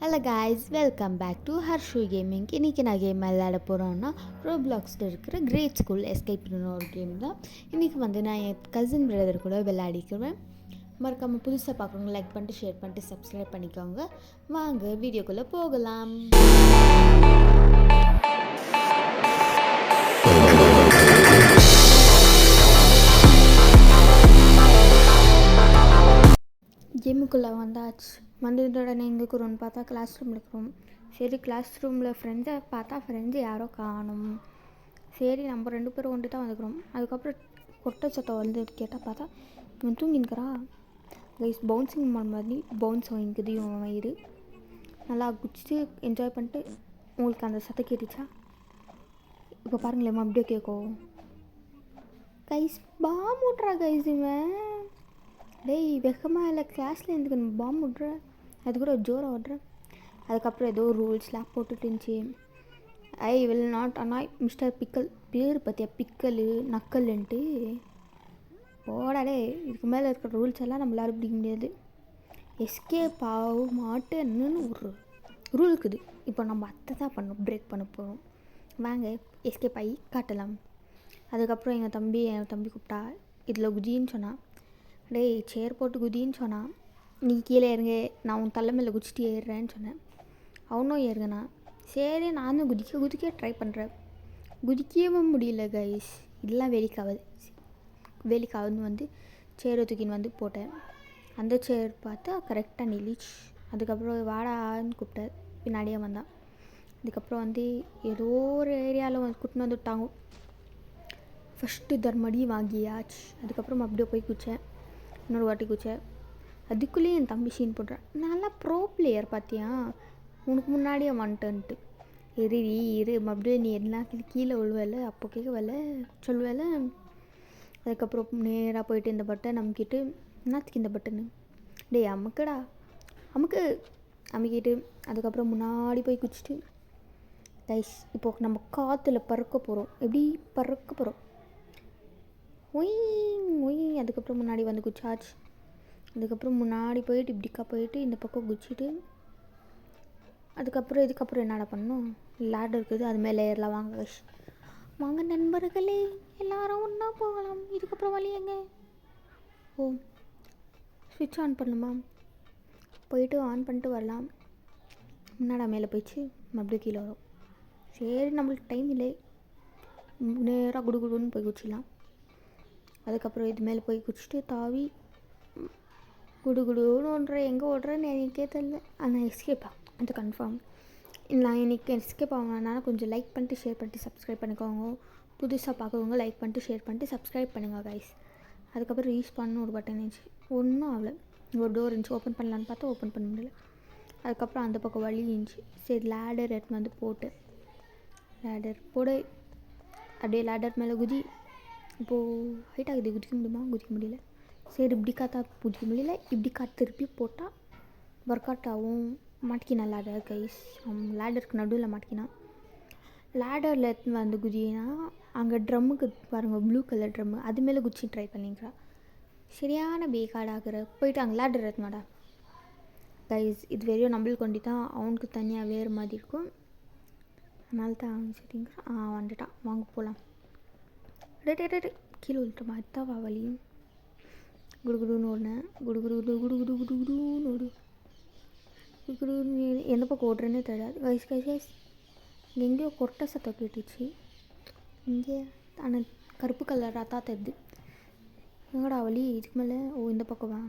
Hello guys, welcome back to Harshu gaming. இன்றைக்கி நான் game விளையாட போகிறோன்னா ரோப்ளாக்ஸில் இருக்கிற கிரேட் ஸ்கூல் எஸ்கேப்னு ஒரு கேம் தான். இன்றைக்கி நான் என் கசின் பிரதர் கூட விளையாடிக்குவேன். மறக்காமல் புதுசாக பார்க்குறவங்க லைக் பண்ணிட்டு ஷேர் பண்ணிட்டு சப்ஸ்கிரைப் பண்ணிக்கோங்க. வாங்க வீடியோக்குள்ளே போகலாம். கேமுக்குள்ளே வந்தாச்சு. வந்ததுடனே எங்கே இருக்கிறோன்னு பார்த்தா கிளாஸ் ரூமில் இருக்கிறோம். சரி, கிளாஸ் ரூமில் ஃப்ரெண்ட்ஸை யாரோ காணும். சரி, நம்ம 2 பேரும் ஒன்று தான் வந்துக்கிறோம். அதுக்கப்புறம் கொட்டை சத்தம் வந்து கேட்டால் பார்த்தா இவன் தூங்கின்னுக்கிறா. கைஸ், பவுன்சிங் மாதிரி பவுன்ஸ் வாங்கிக்குது இவன் வயிறு. நல்லா குடிச்சிட்டு என்ஜாய் பண்ணிட்டு உங்களுக்கு அந்த சத்தம் கேட்டுச்சா? இப்போ பாருங்களேம்மா, அப்படியே கேட்கும். கைஸ், பாம் விட்றா கைஸ் இவன். டேய், வெக்கமாக இல்லை, கிளாஸில் இருந்துக்கு பாம்பு விட்ற, அது கூட ஜோராக விட்ற. அதுக்கப்புறம் ஏதோ ரூல்ஸ் லேப் போட்டுட்டு இருந்துச்சு. I will not annoy mister Pickle. பேர் பார்த்தியா, பிக்கல் நக்கல்ன்ட்டு. போடாடே, இதுக்கு மேலே இருக்கிற ரூல்ஸ் எல்லாம் நம்மளால பிடிக்க முடியாது. எஸ்கேப் ஆக மாட்டேன்னு ஒரு ரூல் இருக்குது. இப்போ நம்ம அதை தான் பிரேக் பண்ண போகிறோம். வாங்க எஸ்கேப் ஆகி காட்டலாம். அதுக்கப்புறம் என் தம்பி கூப்பிட்டா, இதில் குதின்னு சொன்னான். டேய், சேர் போட்டு குதின்னு சொன்னான். நீ கீழே ஏறுங்க, நான் உன் தலை மேலே குதிச்சுட்டு ஏறுறேன்னு சொன்னேன். அவனும் ஏறுங்கண்ணா. சரி, நானும் குதிக்க ட்ரை பண்ணுறேன். குதிக்கவும் முடியல கைஸ். இதெல்லாம் வேலிக்காவுன்னு வந்து சேரை தூக்கின்னு வந்து போட்டேன். அந்த சேர் பார்த்தா கரெக்டாக நிலிச்சு. அதுக்கப்புறம் வாடான்னு கூப்பிட்டேன். பின்னாடியே வந்தான். அதுக்கப்புறம் வந்து ஏதோ ஒரு ஏரியாவில் வந்து கூட்டின்னு வந்து விட்டாங்க. ஃபஸ்ட்டு தர்மடி வாங்கியாச்சு. அதுக்கப்புறம் அப்படியே போய் குதிச்சேன். இன்னொரு வாட்டி குதிச்சேன். அதுக்குள்ளேயே என் தம்பி சீன் போடுறான். நல்லா ப்ரோ பிளேயர் பார்த்தியா, உனக்கு முன்னாடியே வந்துட்டேன்ட்டு. இரு அப்படியே நீ என்ன கீழே விழுவல, அப்போ கேட்கவில்ல சொல்லுவேல. அதுக்கப்புறம் நேராக போயிட்டு இந்த பட்டன் அமுக்கிட்டு, என்னத்துக்கு இந்த பட்டனு, டேய் அமுக்கடா அமுக்கிட்டு அதுக்கப்புறம் முன்னாடி போய் குதிச்சுட்டு கைஸ், இப்போ நம்ம காற்றுல பறக்க போகிறோம். எப்படி பறக்க போகிறோம், ஒய். அதுக்கப்புறம் முன்னாடி வந்து குச்சாச்சு. அதுக்கப்புறம் முன்னாடி போயிட்டு இப்படிக்கா போயிட்டு இந்த பக்கம் குச்சிட்டு இதுக்கப்புறம் என்னடா பண்ணணும், லேடர் இருக்குது, அது மேலே ஏறலாம். வாங்க நண்பர்களே, எல்லாரும் ஒன்றா போகலாம். இதுக்கப்புறம் வழி எங்க? ஸ்விட்ச் ஆன் பண்ணணுமா? போயிட்டு ஆன் பண்ணிட்டு வரலாம். முன்னாடா மேலே போயிடுச்சு, மறுபடியும் கீழே வரும். சரி, நம்மளுக்கு டைம் இல்லை, நேராக குடுகுடுன்னு போய் குச்சிடலாம். அதுக்கப்புறம் இது மேலே போய் குடிச்சிட்டு தாவி குடுகுடுன்னு எங்கே ஓடுறேன்னு எனக்கே தெரியல. ஆனால் எஸ்கேப்பா அது கன்ஃபார்ம். நான் இன்றைக்கி எஸ்கேப் ஆகணும்னா கொஞ்சம் லைக் பண்ணிட்டு ஷேர் பண்ணிட்டு சப்ஸ்கிரைப் பண்ணிக்கோங்க. புதுசாக பார்க்குறவங்க லைக் பண்ணிட்டு ஷேர் பண்ணிட்டு சப்ஸ்கிரைப் பண்ணுங்கள் கைஸ். அதுக்கப்புறம் ரீச் பண்ண ஒரு பட்டன் இருந்துச்சு, ஒன்றும் ஆகலை. ஒரு டோர் இருந்துச்சு, ஓப்பன் பண்ணலான்னு பார்த்தா ஓப்பன் பண்ண முடியல. அதுக்கப்புறம் அந்த பக்கம் வழி இருந்துச்சு. சரி, லேடர் எடுத்து வந்து லேடர் போடு. அப்படியே லேடர் மேலே குதி. இப்போது ஹைட் ஆகுது, குதிக்க முடியல. சரி, இப்படி காத்தா குதிக்க முடியல, இப்படி காற்று திருப்பி போட்டால் ஒர்க் அவுட் ஆகும். மாட்டிக்கினா லேடர் கைஸ், லேடருக்கு நடுவில் மாட்டிக்கினா. லேடரில் எடுத்துன்னு வந்து குதினா அங்கே ட்ரம்முக்கு பாருங்கள், ப்ளூ கலர் ட்ரம்மு, அது மேலே குச்சி ட்ரை பண்ணிக்கிறா. சரியான பேக்காடாகிற. போயிட்டு அங்கே லேடர் எடுத்துனாடா கைஸ். இது வெறும் நம்மளுக்கு கொண்டு தான், அவனுக்கு தனியாக வேறு மாதிரி இருக்கும். அதனால தான் சரிங்கிறா. வந்துட்டான், வாங்க போகலாம். கீழே விழுட்டோமா, அத்தாவா வலி. குடுகுடுன்னு ஓடினேன். குடுகுடுன்னு ஓடு. குடுகுடுன்னு எந்த பக்கம் ஓடுறேன்னே தெரியாது கைஸ். எங்கேயோ கொட்டை சத்தம் கேட்டுச்சு இங்கே, ஆனால் கருப்பு கலராக தான் தெரியுது. எங்கடா வலி, இதுக்கு மேலே? இந்த பக்கம் வா.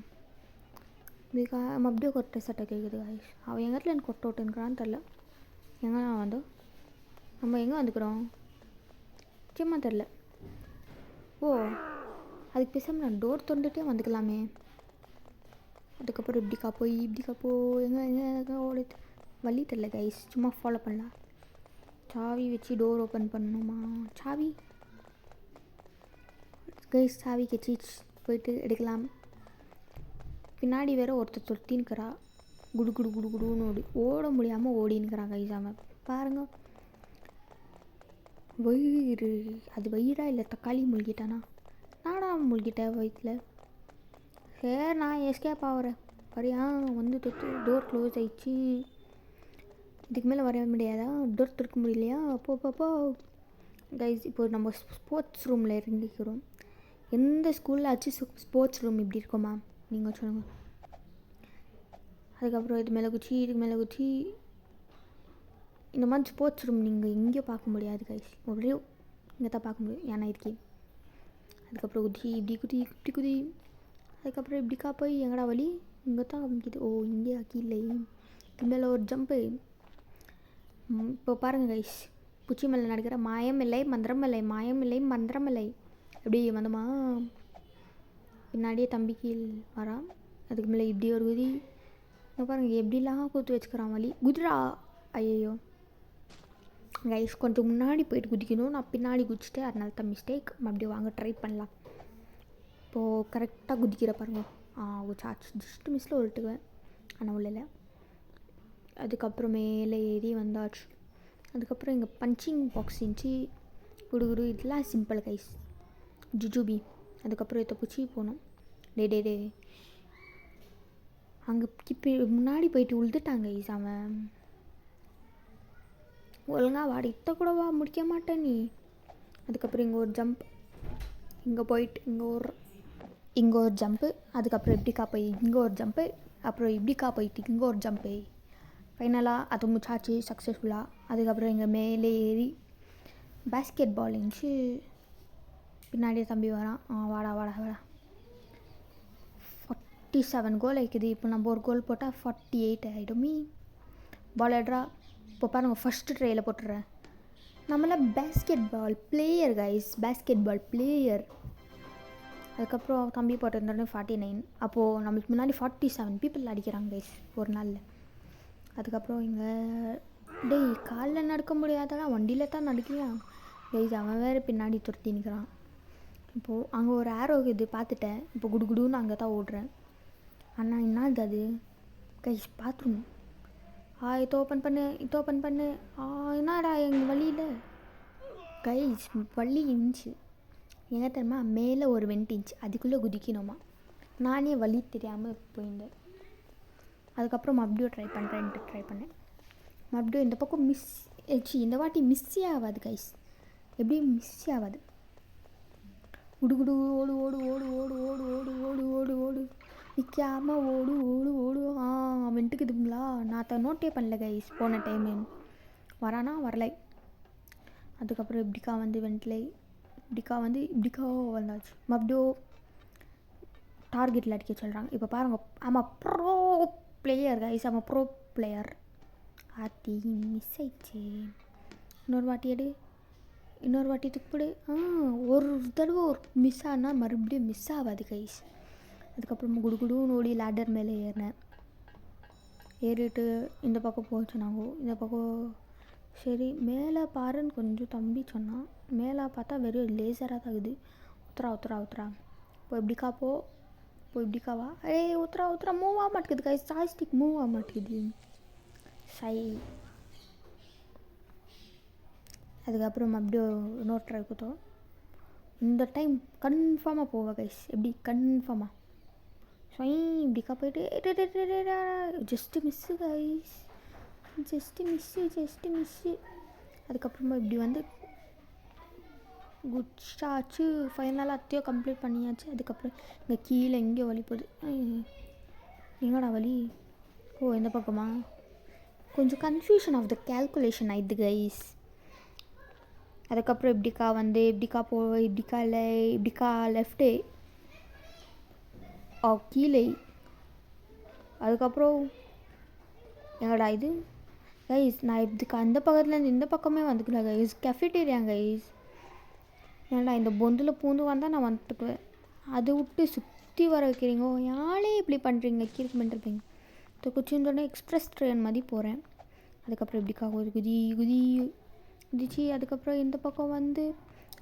அப்படியே கொட்டை சட்டை கேட்குது கைஸ். அவன் எங்கள் இடத்துல எனக்கு கொட்டை விட்டுன்னுக்கிறான்னு தெரில. எங்கே வந்தோம், நம்ம எங்கே வந்துக்கிறோம் சும்மா தெரில. அதுக்கு பேசாமல் நான் டோர் தொண்டுகிட்டே வந்துக்கலாமே. அதுக்கப்புறம் இப்படிக்கா போய் எங்கே ஓடுது வழி தெரில கைஸ். சும்மா ஃபாலோ பண்ணலாம். சாவி வச்சு டோர் ஓப்பன் பண்ணணுமா? சாவி கைஸ், சாவி கச்சிச்சு. போயிட்டு எடுக்கலாம். பின்னாடி வேறு ஒருத்தர் தொட்டின்னுக்கிறா. குடுன்னு ஓட முடியாமல் ஓடின்னுக்கிறான் கைஸ். அவன் பாருங்க, வயிறு, அது வயிறா இல்லை தக்காளி முழுகிட்டானா? நாடா முழுகிட்டேன் வயிற்றில். சரி, நான் எஸ்கேப் ஆகிறேன். பரியா வந்து தொட்டு டோர் க்ளோஸ் ஆயிடுச்சு. இதுக்கு மேலே வர முடியாதா? டோர் திறக்க முடியலையா? அப்போ கைஸ் இப்போ நம்ம ஸ்போர்ட்ஸ் ரூமில் இறங்கிக்கிறோம். எந்த ஸ்கூலில் ஆச்சு ஸ்போர்ட்ஸ் ரூம் இப்படி இருக்குமா நீங்கள் சொல்லுங்கள். அதுக்கப்புறம் இது மேலே குச்சி, இதுக்கு மேலே குச்சி. இந்த மாதிரி ஸ்போர்ட்ஸ் ரூம் நீங்கள் எங்கேயும் பார்க்க முடியாது கைஸ். ஒரே இங்கே தான் பார்க்க முடியும், ஏன்னா இருக்கேன். அதுக்கப்புறம் குதி இப்படி குதி இப்படி குதி. அதுக்கப்புறம் இப்படிக்கா போய் எங்கடா வழி? இங்கே தான் காமிக்குது. ஓ இங்கே கீழே இது மேலே ஒரு ஜம்ப்பு. இப்போ பாருங்கள் கைஸ், பூச்சி மேலே நடக்கிற மாயமில்லை மந்திரமில்லை, மாயமில்லை மந்திரமில்லை. எப்படி வந்தோமா? பின்னாடியே தம்பி கீழ் வரான். அதுக்கு மேலே இப்படி ஒரு குதி. பாருங்கள் எப்படிலாம் குத்து வச்சுக்கிறான் வழி. குதிரா ஐயோ கைஸ், கொஞ்சம் முன்னாடி போயிட்டு குதிக்கணும். நான் பின்னாடி குதிச்சுட்டு, அதனால தான் மிஸ்டேக். மறுபடியும் வாங்க ட்ரை பண்ணலாம். இப்போது கரெக்டாக குதிக்கிற பாருங்க. சார்ஜ் ஜஸ்ட்டு மிஸ்ஸில் விட்டுக்குவேன், ஆனால் உள்ள இல்லை. அதுக்கப்புறம் மேலே ஏறி வந்தாச்சு. அதுக்கப்புறம் இங்கே பஞ்சிங் பாக்ஸ் இருந்துச்சு. குடு இதெல்லாம் சிம்பிள் கைஸ். ஜுஜுபி. அதுக்கப்புறம் இதை பூச்சி போனோம். டே அங்கே இப்போ முன்னாடி போயிட்டு உழுதுட்டாங்க கைஸ். அவன் ஒழுங்காக வாடி இத்த கூட வா முடிக்க மாட்டேன் நீ. அதுக்கப்புறம் இங்கே ஒரு ஜம்ப், இங்கே போயிட்டு இங்கே ஒரு ஜம்ப்பு. அதுக்கப்புறம் இப்படிக்கா போய் இங்கே ஒரு ஜம்ப்பு. அப்புறம் இப்படிக்கா போயிட்டு இங்கே ஒரு ஜம்ப்பு. ஃபைனலாக அது முடிச்சாச்சு சக்ஸஸ்ஃபுல்லாக. அதுக்கப்புறம் இங்கே மேலே ஏறி பேஸ்கெட் பால் இருந்துச்சு. பின்னாடியே தம்பி வரான். வாடா 47 கோல் ஆயிக்குது. இப்போ நம்ம ஒரு கோல் போட்டால் 48 ஆகிடுமே. பால் எடுறா. இப்போ பாருங்கள், ஃபஸ்ட்டு ட்ரையில் போட்டுடுறேன். நம்மளாம் basketball player guys, basketball player. அதுக்கப்புறம் தம்பி போட்டிருந்தோடனே 49. அப்போது நம்மளுக்கு முன்னாடி 47 பீப்புள் அடிக்கிறாங்க கைஸ் ஒரு நாளில். அதுக்கப்புறம் இங்கே காலில் நடக்க முடியாதடா, வண்டியில் தான் நடக்கிறான் கைஸ். அவன் வேறு பின்னாடி துரத்தி நிற்கிறான். இப்போது அங்கே ஒரு ஆரோ இது பார்த்துட்டேன். இப்போ குடுன்னு அங்கே தான் ஓடுறேன். அண்ணா என்னது அது கைஸ்? பாத்ரூம். இது ஓப்பன் பண்ணு. என்னடா எங்கள் வழியில் கைஸ் வழி இருந்துச்சு. எங்கே தெரியுமா? மேலே ஒரு வெண்ட் இருந்துச்சு, அதுக்குள்ளே குதிக்கணுமா. நானே வழி தெரியாமல் போயிருந்தேன். அதுக்கப்புறம் மறுபடியும் ட்ரை பண்ணேன். மறுபடியும் இந்த பக்கம் மிஸ் ஆச்சு. இந்த வாட்டி மிஸ்ஸே ஆகாது கைஸ். எப்படியும் மிஸ்ஸே ஆகாது. குடு ஓடு ஓடு ஓடு ஓடு ஓடு ஓடு ஓடு ஓடு ஓடு நிற்காமல் ஓடு ஓடு ஓடு. வெண்டுக்குதுங்களா? நான் நோட்டே பண்ணல கைஸ் போன டைமு. வரானா வரலை. அதுக்கப்புறம் இப்படிக்கா வந்து வெண்டிலை, இப்படிக்கா வந்தாச்சு. மறுபடியும் டார்கெட்டில் அடிக்க சொல்கிறாங்க. இப்போ பாருங்கள், ஆமாம் ப்ரோ பிளேயர் கைஸ், ஆமாம் ப்ரோ பிளேயர். ஆத்தி மிஸ் ஆயிடுச்சு. இன்னொரு வாட்டி துப்பிடு. ஒரு தடவை ஒரு மிஸ் ஆனால் மறுபடியும் மிஸ் ஆகாது கைஸ். அதுக்கப்புறம் குடுன்னு ஓடி லேடர் மேலே ஏறிட்டு இந்த பக்கம் போச்சு. நாங்கள் இந்த பக்கம் சரி மேலே பாருன்னு கொஞ்சம் தம்பி சொன்னான். மேலே பார்த்தா வெறும் லேசராக தான் இருக்குது. உத்தரா இப்போ இப்படிக்காவா? உத்தரா மூவ் ஆக மாட்டேங்குது கைஸ். ஜாய்ஸ்டிக் மூவ் ஆக மாட்டேங்குது. அதுக்கப்புறம் அப்படியும் இன்னொரு ட்ரை கொடுத்தோம். இந்த டைம் கன்ஃபார்மாக போவேன் கைஸ். எப்படி கன்ஃபார்மாக இப்படிக்கா போயிட்டு just miss guys, just miss. அதுக்கப்புறமா இப்படி வந்து குட்ஸாச்சு. ஃபைனலாக அத்தையோ கம்ப்ளீட் பண்ணியாச்சு. அதுக்கப்புறம் இங்கே கீழே எங்கேயோ வழி போகுது. எங்கடா வழி? இந்த பக்கமா? கொஞ்சம் கன்ஃபியூஷன் ஆஃப் த கேல்குலேஷன் ஆயிடுது கைஸ். அதுக்கப்புறம் இப்படிக்கா லெஃப்ட்டு கீழே. அதுக்கப்புறம் எங்கடா இது கைஸ்? நான் இதுக்கு அந்த பக்கத்துலேருந்து இந்த பக்கமே வந்துக்கலாம் கைஸ். Cafeteria guys. ஏன்டா இந்த பொந்தில் பூந்து வந்தால் நான் வந்துட்டுக்குவேன். அதை விட்டு சுற்றி வர வைக்கிறீங்க. யாழே இப்படி பண்ணுறீங்க? கீழே பண்ணிருப்பீங்க. இந்த குச்சின்னு எக்ஸ்பிரஸ் ட்ரெயின் மாதிரி போகிறேன். அதுக்கப்புறம் இப்படிக்கா ஒரு குதிச்சு. அதுக்கப்புறம் இந்த பக்கம் வந்து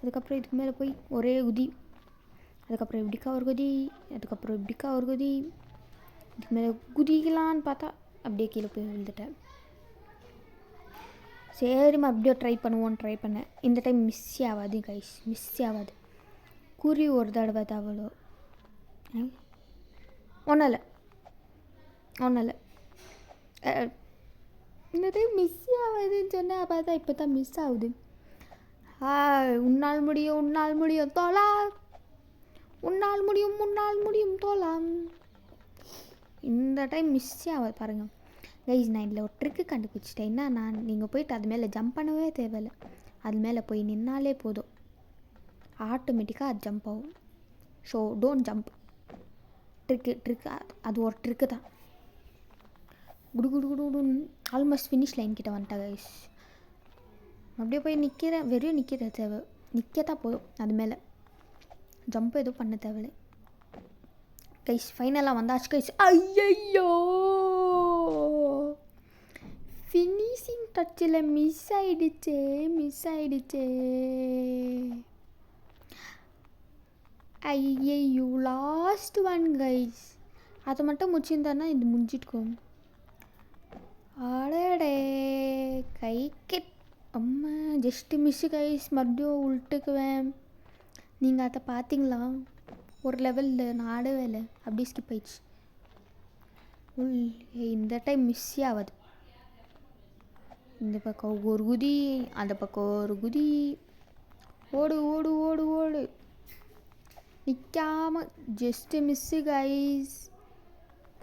அதுக்கப்புறம் இதுக்கு மேலே போய் ஒரே குதி. அதுக்கப்புறம் இப்படிக்கா ஒரு குதி. அதுக்கப்புறம் இப்படிக்கா ஒரு குதி. இதுக்கு மேலே குதிக்கலான்னு பார்த்தா அப்படியே கீழே போய் விழுந்துட்டேன். சரிம்மா அப்படியே ட்ரை பண்ணேன். இந்த டைம் மிஸ் ஆகாது கைஸ், மிஸ் ஆகாது. குறி ஒரு தடவை தான் அவ்வளோ. ஒன்றும் இல்லை. இந்த டைம் மிஸ் ஆகுதுன்னு சொன்னால் பார்த்தா இப்போ தான் மிஸ் ஆகுது. உன்னால் முடியும் தோலா, உன்னால் முடியும் தோலா. இந்த டைம் மிஸ் ஆகுது பாருங்கள் கைஸ். நான் இதில் ஒரு ட்ரிக்கு கண்டுபிடிச்சிட்டேன். என்னன்னா, நீங்கள் போயிட்டு அது மேலே ஜம்ப் பண்ணவே தேவையில்லை. அது மேலே போய் நின்னாலே போதும், ஆட்டோமேட்டிக்காக அது ஜம்ப் ஆகும். So don't jump. ட்ரிக்கு அது ஒரு ட்ரிக்கு தான். குடு குடு குடு குடுன்னு ஆல்மோஸ்ட் ஃபினிஷ் லைன் கிட்ட வந்துட்டேன் கைஸ். அப்படியே போய் நிற்கிறேன், வெறும் நிற்கிற தேவை, நிற்கத்தான் போதும். அது மேலே ஜம்ப் எதுவும் பண்ண தேவையில்லை கைஸ். ஃபைனலாக வந்தாச்சு கைஸ். ஐயோ, ஃபினிஷிங் டச்சில் மிஸ் ஆயிடுச்சே. ஐயோ, லாஸ்ட் ஒன் கைஸ். அதை மட்டும் முடிச்சிருந்தாருன்னா இது முடிஞ்சிட்டுக்கும். அடடே, கைக்கு அம்மா ஜஸ்ட்டு மிஸ்ஸு கைஸ். மறுபடியும் உள்ட்டுக்குவேன். நீங்கள் அதை பார்த்தீங்களா? ஒரு லெவலில் நான் ஆடவே இல்லை, அப்படியே ஸ்கிப் ஆயிடுச்சு. இந்த டைம் மிஸ்ஸே ஆகாது. இந்த பக்கம் ஒரு குதி, அந்த பக்கம் ஒரு குதி. ஓடு ஓடு ஓடு ஓடு, நிற்காம. Just miss guys.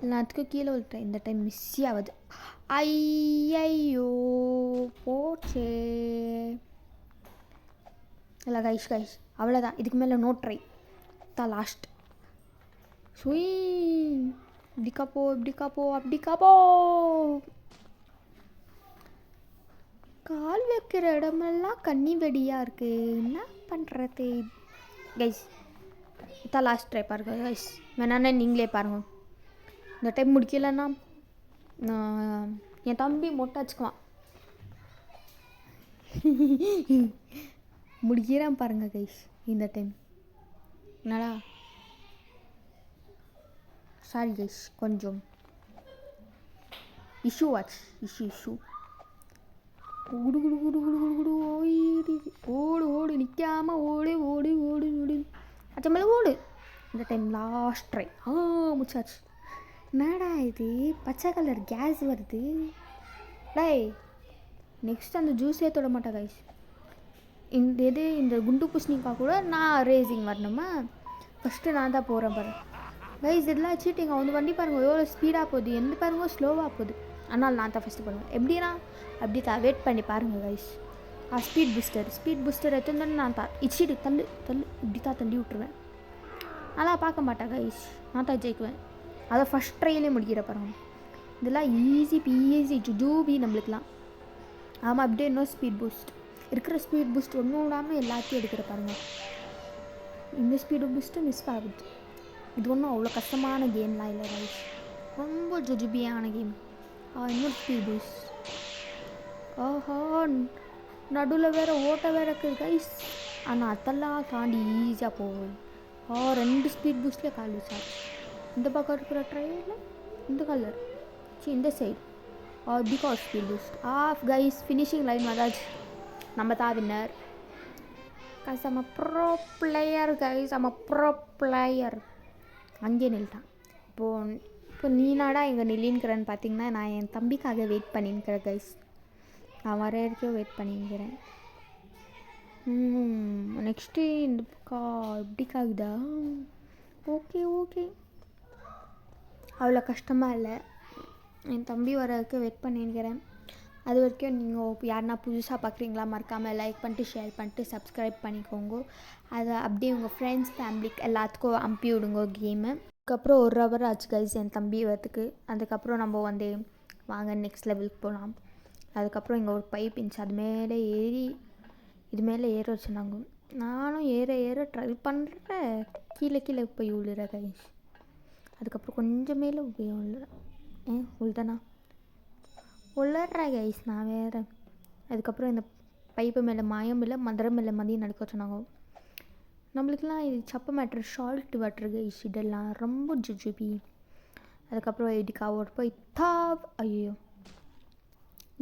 எல்லாத்துக்கும் கீழே விட்டுறேன். இந்த டைம் மிஸ்ஸே ஆகுது. ஐயோ, போச்சே. இல்லை கைஸ் அவ்வளோதான். இதுக்கு மேலே நோ ட்ரை தான். லாஸ்ட் சுய். இப்படி காப்போ. கால் வைக்கிற இடமெல்லாம் கன்னி வெடியாக இருக்குது. என்ன பண்ணுறது கைஸ்? இதான் லாஸ்ட் ட்ரை பாருங்க கைஸ். வேணானே நீங்களே பாருங்கள். இந்த டைம் முடிக்கலைன்னா என் தம்பி மொட்டை வச்சுக்குவான். முடிக்கிறான் பாருங்க கைஸ் இந்த டைம். என்னடா, சாரி கைஸ், கொஞ்சம் இஷ்யூ ஆச்சு. இஷ்யூ. ஓடு குடு குடு குடு குடு குடு ஓடு ஓடு, நிற்காம ஓடு ஓடு ஓடு ஓடு. அச்ச மேலே ஓடு. இந்த டைம் லாஸ்ட் ட்ரை. முடிச்சாச்சு. என்னடா இது, பச்சை கலர் கேஸ் வருது. டேய், நெக்ஸ்ட் அந்த ஜூஸே தொட மாட்டேன் கைஸ். இந்த குண்டு பூசணிக்காய் கூட நான் ரேசிங் வரணுமா? ஃபஸ்ட்டு நான் தான் போகிறேன் பாரு கைஸ். இதெல்லாம் சீட்டிங். வந்து வண்டி பாருங்கள் எவ்வளோ ஸ்பீடாக போகுது, எந்த பாருங்க ஸ்லோவாக போகுது. ஆனால் நான் தான் ஃபஸ்ட்டு பண்ணுவேன். எப்படின்னா அப்படி தான் வெயிட் பண்ணி பாருங்கள் கைஸ். ஸ்பீட் பூஸ்டர் எடுத்துன்னு நான் தான் இச்சிட்டு தள்ளு இப்படி தான் தள்ளி விட்ருவேன். நல்லா பார்க்க மாட்டேன் கைஸ், நான் தான் ஜெயிக்குவேன். அதை ஃபஸ்ட் ட்ரையிலே முடிக்கிற பாருங்க. இதெல்லாம் ஈஸி ஜூபி நம்மளுக்கெலாம். ஆமாம், அப்படியே இன்னும் ஸ்பீட் பூஸ்ட் இருக்கிற ஸ்பீட் பூஸ்ட் ஒன்றும் விடாமல் எல்லாத்தையும் எடுக்கிற பாருங்கள். இந்த ஸ்பீடு பூஸ்ட்டு மிஸ் ஆகுது. இது ஒன்றும் அவ்வளோ கஷ்டமான கேம்லாம் இல்லை கைஸ், ரொம்ப ஜுஜுபியான கேம். இன்னொரு ஸ்பீட் பூஸ்ட். நடுவில் வேறு ஓட்ட வேறு இருக்குது கைஸ். ஆனால் அதெல்லாம் தாண்டி ஈஸியாக போகும். 2 ஸ்பீட் பூஸ்ட்லேயே கால் வச்சாச்சு. இந்த பக்கம் இருக்கிற ட்ரெயினில் இந்த கலர் இந்த side because speed boost guys. Finishing line வந்தாச்சு. நம்ம தான் வின்னர் கைஸ். நம்ம ப்ரோ பிளேயர் கைஸ், நம்ம ப்ரோ பிளேயர். அங்கேயே நில்ட்டான். இப்போ நீனாடா இங்கே நில்லின்னுக்கிறேன்னு பார்த்தீங்கன்னா, நான் என் தம்பிக்காக வெயிட் பண்ணின்னுக்கிறேன் கைஸ். நான் வர வரைக்கும் வெயிட் பண்ணிக்கிறேன். நெக்ஸ்ட்டு இந்த பக்கம் எப்படிக்காகுதா? ஓகே, அவ்வளோ கஷ்டமாக இல்லை. என் தம்பி வர வரைக்கும் வெயிட் பண்ணிக்கிறேன். அது வரைக்கும் நீங்கள் யாருன்னா புதுசாக பார்க்குறீங்களா, மறக்காமல் லைக் பண்ணிட்டு ஷேர் பண்ணிட்டு சப்ஸ்கிரைப் பண்ணிக்கோங்க. அதை அப்படியே உங்கள் ஃப்ரெண்ட்ஸ் ஃபேமிலிக்கு எல்லாத்துக்கும் அனுப்பி விடுங்க கேமு. அதுக்கப்புறம் 1 ஹவர் ஆச்சு கைஸ் என் தம்பி வரத்துக்கு. அதுக்கப்புறம் நம்ம வந்து வாங்க நெக்ஸ்ட் லெவலுக்கு போகலாம். அதுக்கப்புறம் இங்கே ஒரு பைப் இருந்துச்சு, அது மேலே ஏறி இது மேலே ஏற வச்சுருந்தாங்க. நானும் ஏற ட்ரை பண்ணுறேன். கீழே போய் விழுறேன் கைஸ். அதுக்கப்புறம் கொஞ்சம் மேலே போய் விழுறேன். உள்தானா உள்ளறேன் கைஸ் நான் வேறு. அதுக்கப்புறம் இந்த பைப்பு மேலே மாயம் இல்லை, மதுரை மேலே மதியம் நடக்க வச்சுனாங்க. நம்மளுக்கெல்லாம் இது சப்ப மேட்ரு, ஷால்ட் வாட்டர் கைஸ். இதெல்லாம் ரொம்ப ஜுஜுபி. அதுக்கப்புறம் இடிக்காவோட போய் ஐயோ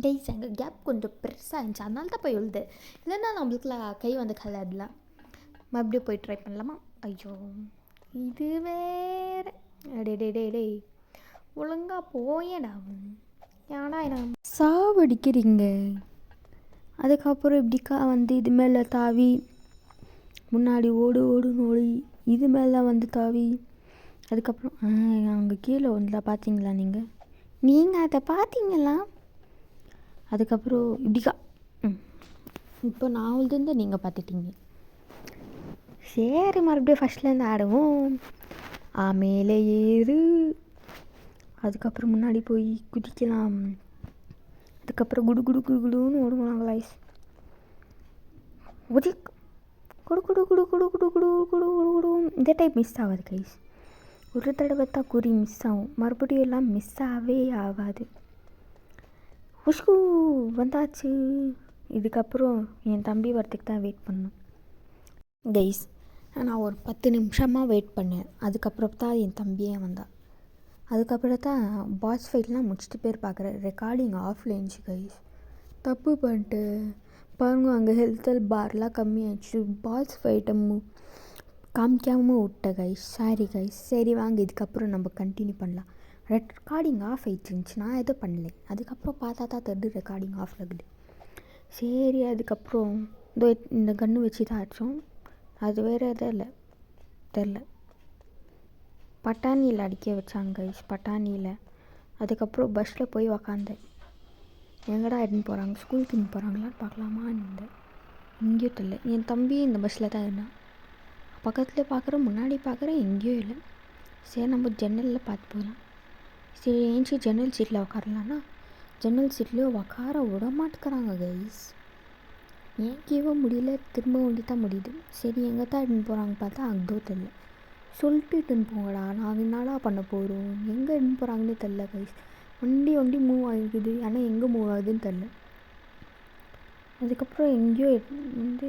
கைஸ், எங்கள் கேப் கொஞ்சம் பெருசாக இருந்துச்சு, அதனால தான் போய் விழுது. இல்லைன்னா நம்மளுக்குலாம் கை வந்து கலர்லாம். மறுபடியும் போய் ட்ரை பண்ணலாமா? ஐயோ இது வேறு. டே ஒழுங்காக போயேடா. ஏன்னா என்ன சாவடிக்கிறீங்க. அதுக்கப்புறம் இப்படிக்கா வந்து இது மேலே தாவி முன்னாடி ஓடுன்னு ஓடி இது மேலே வந்து தாவி அதுக்கப்புறம் அங்கே கீழே ஒன்றில் பார்த்தீங்களா நீங்கள் அதை பார்த்தீங்களா? அதுக்கப்புறம் இப்படிக்கா இப்போ நான் வந்து நீங்கள் பார்த்துட்டீங்க. சரி மறுபடியும் ஃபஸ்ட்லேருந்து ஆடுவோம். மேலே ஏறு. அதுக்கப்புறம் முன்னாடி போய் குதிக்கலாம். அதுக்கப்புறம் குடு குடு குடு குடுன்னு ஓடுவாங்க லைஸ். குடி குடு குடு குடு குடு குடு குடு குடு குடு குடு. இந்த டைப் மிஸ் ஆகாது கைஸ். ஒரு தடவை தான் குறி மிஸ் ஆகும், மறுபடியும் எல்லாம் மிஸ் ஆகவே ஆகாது. உஷ்கு வந்தாச்சு. இதுக்கப்புறம் என் தம்பி வரத்துக்கு தான் வெயிட் பண்ணேன் கைஸ். நான் ஒரு 10 நிமிஷமாக வெயிட் பண்ணேன். அதுக்கப்புறம் தான் என் தம்பியே வந்தான். அதுக்கப்புறம் தான் பாஸ் ஃபைட்லாம் முடிச்சுட்டு பேர் பார்க்குறேன். ரெக்கார்டிங் ஆஃப்ல இருந்துச்சு கைஸ். தப்பு பண்ணிட்டு பாருங்க, அங்கே ஹெல்த் பார்லாம் கம்மியாகிடுச்சு. பாஸ் ஃபைட்டை காமிக்காமல் விட்ட கைஸ். Sorry guys. சரி வாங்க, இதுக்கப்புறம் நம்ம கண்டினியூ பண்ணலாம். ரெக்கார்டிங் ஆஃப் ஆகிடுச்சு, நான் எதுவும் பண்ணலை. அதுக்கப்புறம் பார்த்தா தான் தெரியுது ரெக்கார்டிங் ஆஃப் ஆகுது. சரி அதுக்கப்புறம் இந்த கன்று வச்சு தான் ஆச்சோம். அது வேறு எதுவும் இல்லை தெரில. பட்டாணியில் அடிக்க வச்சாங்க கைஸ், பட்டாணியில். அதுக்கப்புறம் பஸ்ஸில் போய் உக்காந்தேன். எங்கடா எடுத்துன்னு போகிறாங்க, ஸ்கூலுக்கு இருந்து போகிறாங்களான்னு பார்க்கலாமான்னு இருந்தேன். எங்கேயும் தெரியல. என் தம்பி இந்த பஸ்ஸில் தான் இருந்தான். பக்கத்தில் பார்க்குறேன், முன்னாடி பார்க்குறேன், எங்கேயும் இல்லை. சரி நம்ம ஜன்னலில் பார்த்து போகலாம். சரி ஏஞ்சி ஜன்னல் சீட்டில் உக்காரலான்னா ஜன்னல் சீட்லேயே உக்கார விட மாட்டேங்கிறாங்க கைஸ். ஏங்கேவோ முடியல, திரும்ப வண்டி தான் முடியுது. சரி எங்கே தான் எடுத்துன்னு போகிறாங்க பார்த்தா அங்கே தெரியல. சொல்லிட்டு எடுத்துன்னு போங்கடா, நாங்கள் என்னடா பண்ண போகிறோம், எங்கே எடுத்துன்னு போகிறாங்கன்னே தெரில கைஸ். வண்டி மூவ் ஆகிருக்குது, ஆனால் எங்கே மூவ் ஆகுதுன்னு தெரில. அதுக்கப்புறம் எங்கேயோ வந்து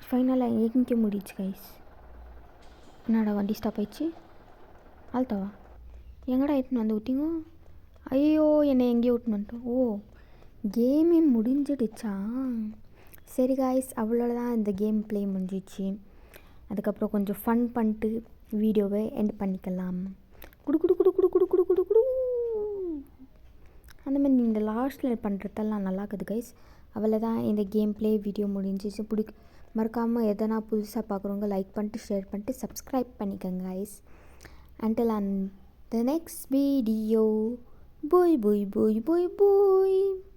ஃபைனலாக எங்கே முடிச்சு கைஸ். என்னடா வண்டி ஸ்டாப் ஆயிடுச்சு. ஆழ்த்தவா எங்கடா எடுத்துன்னு வந்து விட்டீங்க? ஐயோ என்னை எங்கேயோ விட்டுன்னு வந்துட்டோம். கேமே முடிஞ்சிடுச்சா? சரி காய்ஸ், அவ்வளோதான், இந்த கேம் ப்ளே முடிஞ்சிடுச்சு. அதுக்கப்புறம் கொஞ்சம் ஃபன் பண்ணிட்டு வீடியோவை எண்ட் பண்ணிக்கலாம். குடு குடு குடு குடு குடு குடு குடு குடு. அந்த மாதிரி இந்த லாஸ்ட்டில் பண்ணுறதெல்லாம் நல்லா இருக்குது கைஸ். அவ்வளோதான், இந்த கேம் ப்ளே வீடியோ முடிஞ்சிச்சு. மறக்காமல் எதனா புதுசாக பார்க்குறவங்க லைக் பண்ணிட்டு ஷேர் பண்ணிட்டு சப்ஸ்கிரைப் பண்ணிக்கோங்க guys. Until on the next video, bye bye bye bye bye.